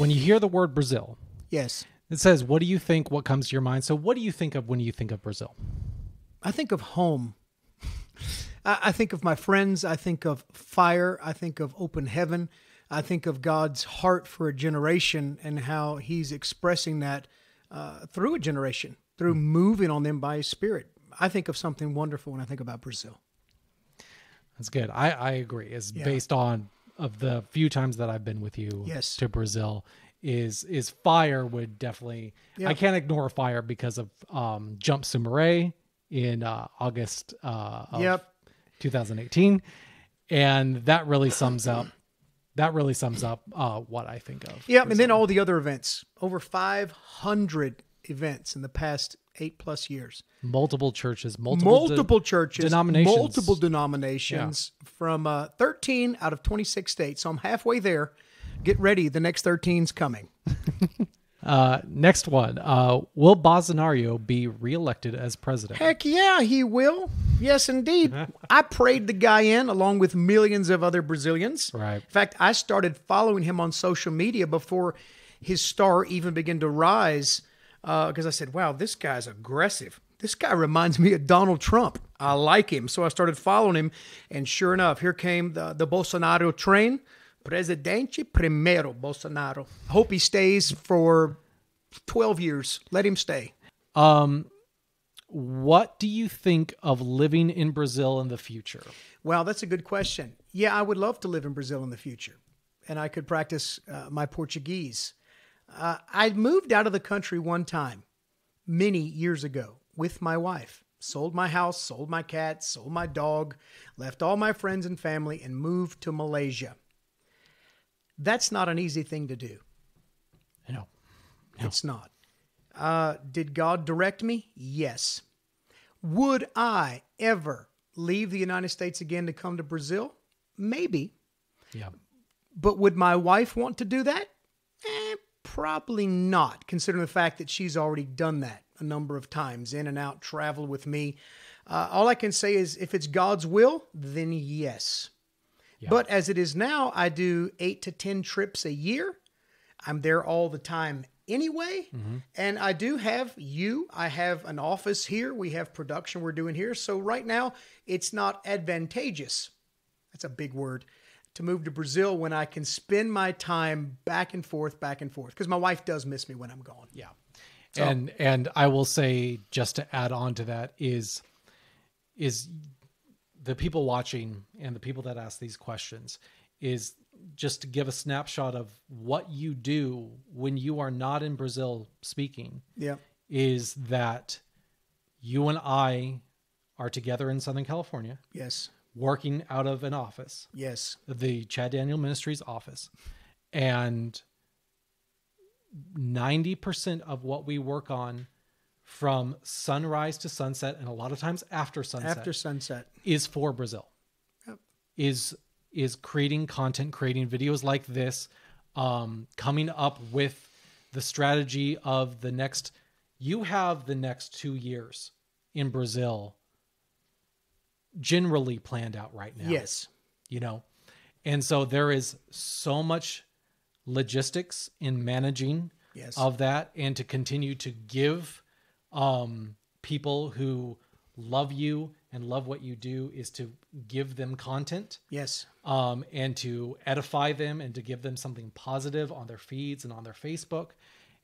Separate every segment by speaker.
Speaker 1: when you hear the word Brazil,
Speaker 2: Yes.
Speaker 1: it says, what do you think? What comes to your mind? So what do you think of when you think of Brazil?
Speaker 2: I think of home. I think of my friends. I think of fire. I think of open heaven. I think of God's heart for a generation and how he's expressing that through a generation, through moving on them by his spirit. I think of something wonderful when I think about Brazil.
Speaker 1: That's good. I agree. It's based on of the few times that I've been with you to Brazil is fire would definitely, I can't ignore fire because of Jump Sumaré in August of 2018. And that really sums up what I think of.
Speaker 2: Yeah. And then all the other events, over 500 events in the past 8+ years.
Speaker 1: Multiple churches,
Speaker 2: multiple churches,
Speaker 1: denominations,
Speaker 2: multiple denominations from 13 out of 26 states. So I'm halfway there. Get ready. The next 13's coming.
Speaker 1: Next one. Will Bolsonaro be reelected as president?
Speaker 2: Heck yeah, he will. Yes, indeed. I prayed the guy in along with millions of other Brazilians.
Speaker 1: Right.
Speaker 2: In fact, I started following him on social media before his star even began to rise because I said, wow, this guy's aggressive. This guy reminds me of Donald Trump. I like him. So I started following him. And sure enough, here came the Bolsonaro train. Presidente Primero Bolsonaro. I hope he stays for 12 years. Let him stay.
Speaker 1: What do you think of living in Brazil in the future?
Speaker 2: Well, that's a good question. Yeah, I would love to live in Brazil in the future. And I could practice my Portuguese. I moved out of the country one time, many years ago, with my wife. Sold my house, sold my cat, sold my dog, left all my friends and family, and moved to Malaysia. That's not an easy thing to do.
Speaker 1: No.
Speaker 2: It's not. Did God direct me? Yes. Would I ever leave the United States again to come to Brazil? Maybe.
Speaker 1: Yeah.
Speaker 2: But would my wife want to do that? Probably not, considering the fact that she's already done that a number of times, in and out, traveled with me. All I can say is if it's God's will, then yes. Yeah. But as it is now, I do 8 to 10 trips a year. I'm there all the time anyway. Mm-hmm. And I do have I have an office here. We have production we're doing here. So right now, it's not advantageous. That's a big word. To move to Brazil when I can spend my time back and forth, because my wife does miss me when I'm gone.
Speaker 1: Yeah. So, and I will say, just to add on to that, is the people watching and the people that ask these questions is just to give a snapshot of what you do when you are not in Brazil speaking.
Speaker 2: Yeah.
Speaker 1: Is that you and I are together in Southern California.
Speaker 2: Yes.
Speaker 1: Working out of an office.
Speaker 2: Yes.
Speaker 1: The Chad Daniel Ministries office. And 90% of what we work on from sunrise to sunset, and a lot of times after sunset, is for Brazil. Yep. Is creating content, creating videos like this, coming up with the strategy of you have the next 2 years in Brazil generally planned out right now.
Speaker 2: Yes.
Speaker 1: And so there is so much logistics in managing of that, and to continue to give people who love you and love what you do is to give them content.
Speaker 2: Yes.
Speaker 1: And to edify them and to give them something positive on their feeds and on their Facebook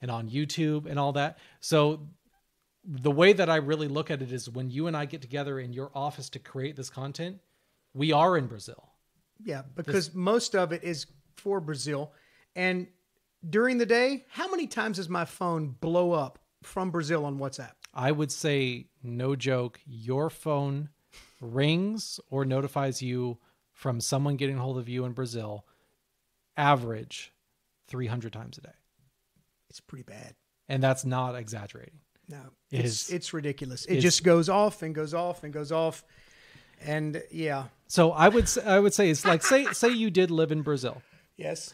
Speaker 1: and on YouTube and all that. So the way that I really look at it is when you and I get together in your office to create this content, we are in Brazil.
Speaker 2: Yeah, because most of it is for Brazil. And during the day, how many times does my phone blow up from Brazil on WhatsApp?
Speaker 1: I would say, no joke, your phone rings or notifies you from someone getting hold of you in Brazil, average 300 times a day.
Speaker 2: It's pretty bad.
Speaker 1: And that's not exaggerating.
Speaker 2: No, it's ridiculous. It just goes off and goes off and goes off. And yeah.
Speaker 1: So I would say it's like, say you did live in Brazil.
Speaker 2: Yes.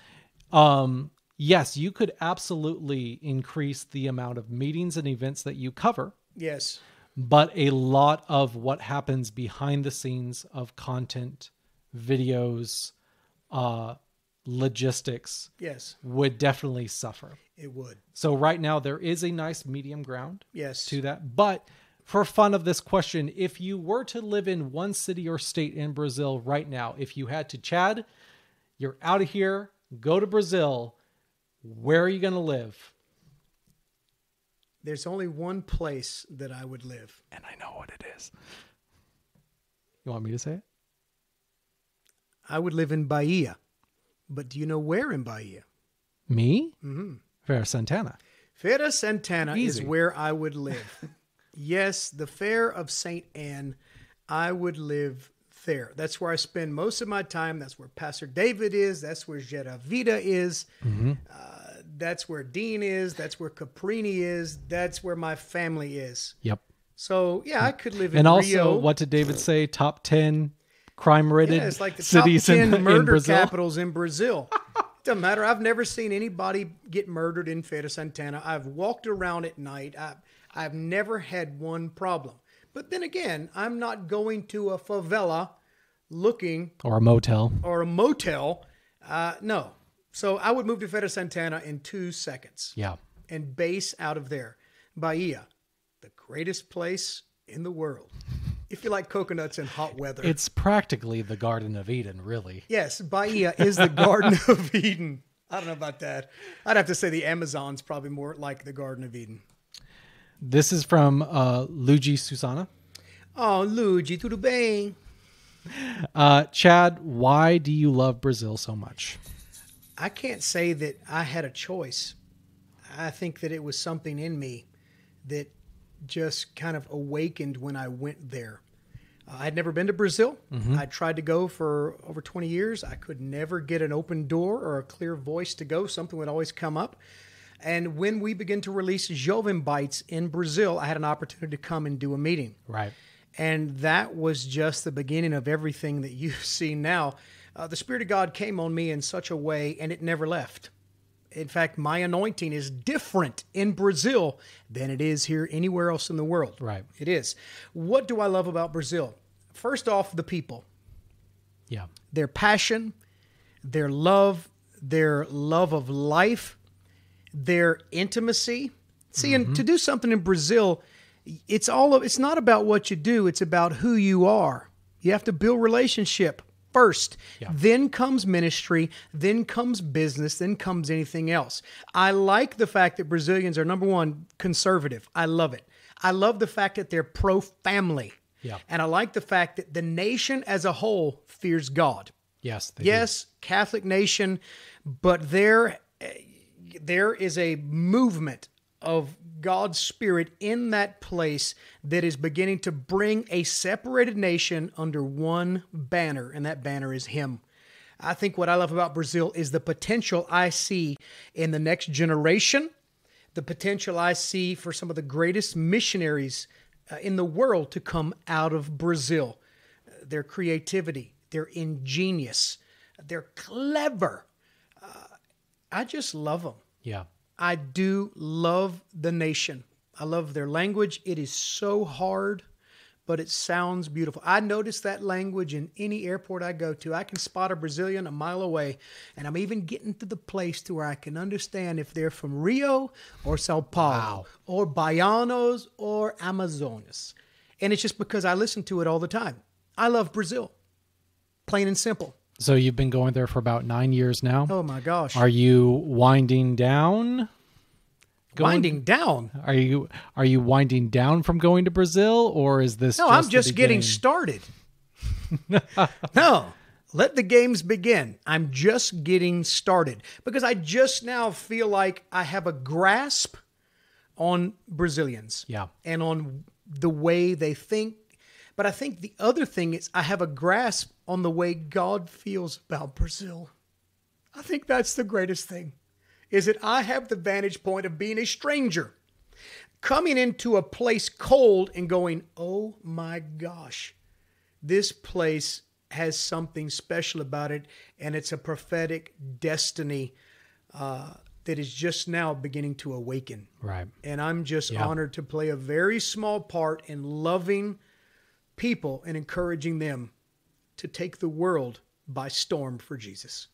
Speaker 1: Yes, you could absolutely increase the amount of meetings and events that you cover.
Speaker 2: Yes.
Speaker 1: But a lot of what happens behind the scenes of content, videos, logistics
Speaker 2: yes,
Speaker 1: would definitely suffer.
Speaker 2: it would.
Speaker 1: So right now there is a nice medium ground
Speaker 2: Yes.
Speaker 1: to that. But for fun of this question, if you were to live in one city or state in Brazil right now, if you had to, Chad, you're out of here, go to Brazil, where are you going to live?
Speaker 2: There's only one place that I would live.
Speaker 1: And I know what it is. You want me to say it?
Speaker 2: I would live in Bahia. But do you know where in Bahia?
Speaker 1: Me? Feira Santana.
Speaker 2: Feira Santana
Speaker 1: Easy.
Speaker 2: is where I would live. Yes, the Fair of St. Anne, I would live there. That's where I spend most of my time. That's where Pastor David is. That's where Geravida is. That's where Dean is. That's where Caprini is. That's where my family is.
Speaker 1: Yep.
Speaker 2: So, yeah, I could live in
Speaker 1: And
Speaker 2: Rio.
Speaker 1: also, what did David say? Top 10 crime-ridden
Speaker 2: Yeah, it's like the
Speaker 1: cities
Speaker 2: top 10
Speaker 1: in
Speaker 2: murder
Speaker 1: Brazil?
Speaker 2: capitals in Brazil. Doesn't matter. I've never seen anybody get murdered in Feira Santana. I've walked around at night. I've never had one problem. But then again, I'm not going to a favela looking
Speaker 1: Or a motel.
Speaker 2: or a motel. No. So I would move to Feira Santana in 2 seconds.
Speaker 1: Yeah.
Speaker 2: And base out of there. Bahia, the greatest place in the world. If you like coconuts and hot weather.
Speaker 1: It's practically the Garden of Eden, really.
Speaker 2: Yes, Bahia is the Garden of Eden. I don't know about that. I'd have to say the Amazon's probably more like the Garden of Eden.
Speaker 1: This is from Luigi Susana.
Speaker 2: Oh, Luigi, tudo bem?
Speaker 1: Chad, why do you love Brazil so much?
Speaker 2: I can't say that I had a choice. I think that it was something in me that just kind of awakened when I went there. I'd never been to Brazil. I tried to go for over 20 years. I could never get an open door or a clear voice to go. Something would always come up. And when we began to release Jovem Bites in Brazil, I had an opportunity to come and do a meeting.
Speaker 1: Right.
Speaker 2: And that was just the beginning of everything that you see now. The Spirit of God came on me in such a way, and it never left. In fact, my anointing is different in Brazil than it is here anywhere else in the world.
Speaker 1: Right.
Speaker 2: It is. What do I love about Brazil? First off, the people.
Speaker 1: Yeah.
Speaker 2: Their passion, their love of life, their intimacy. See, and to do something in Brazil, it's not about what you do, it's about who you are. You have to build relationship first.
Speaker 1: Yeah.
Speaker 2: Then comes ministry, then comes business, then comes anything else. I like the fact that Brazilians are, number one, conservative. I love it. I love the fact that they're pro-family.
Speaker 1: Yeah.
Speaker 2: And I like the fact that the nation as a whole fears God.
Speaker 1: Yes.
Speaker 2: Yes, Catholic nation, but there is a movement of God's Spirit in that place that is beginning to bring a separated nation under one banner, and that banner is Him. I think what I love about Brazil is the potential I see in the next generation, the potential I see for some of the greatest missionaries in the world to come out of Brazil. Their creativity, they're ingenious, they're clever. I just love them.
Speaker 1: Yeah.
Speaker 2: I do love the nation. I love their language. It is so hard, but it sounds beautiful. I notice that language in any airport I go to. I can spot a Brazilian a mile away, and I'm even getting to the place to where I can understand if they're from Rio or Sao Paulo or Baianos or Amazonas. And it's just because I listen to it all the time. I love Brazil, plain and simple.
Speaker 1: So you've been going there for about 9 years now.
Speaker 2: Oh my gosh.
Speaker 1: Are you winding down?
Speaker 2: Winding down?
Speaker 1: Are you winding down from going to Brazil, or is this
Speaker 2: No, I'm just getting started. No, let the games begin. I'm just getting started because I just now feel like I have a grasp on Brazilians.
Speaker 1: Yeah.
Speaker 2: And on the way they think. But I think the other thing is I have a grasp on the way God feels about Brazil. I think that's the greatest thing, is that I have the vantage point of being a stranger, coming into a place cold and going, oh my gosh, this place has something special about it, and it's a prophetic destiny that is just now beginning to awaken.
Speaker 1: Right.
Speaker 2: And I'm just honored to play a very small part in loving people and encouraging them to take the world by storm for Jesus.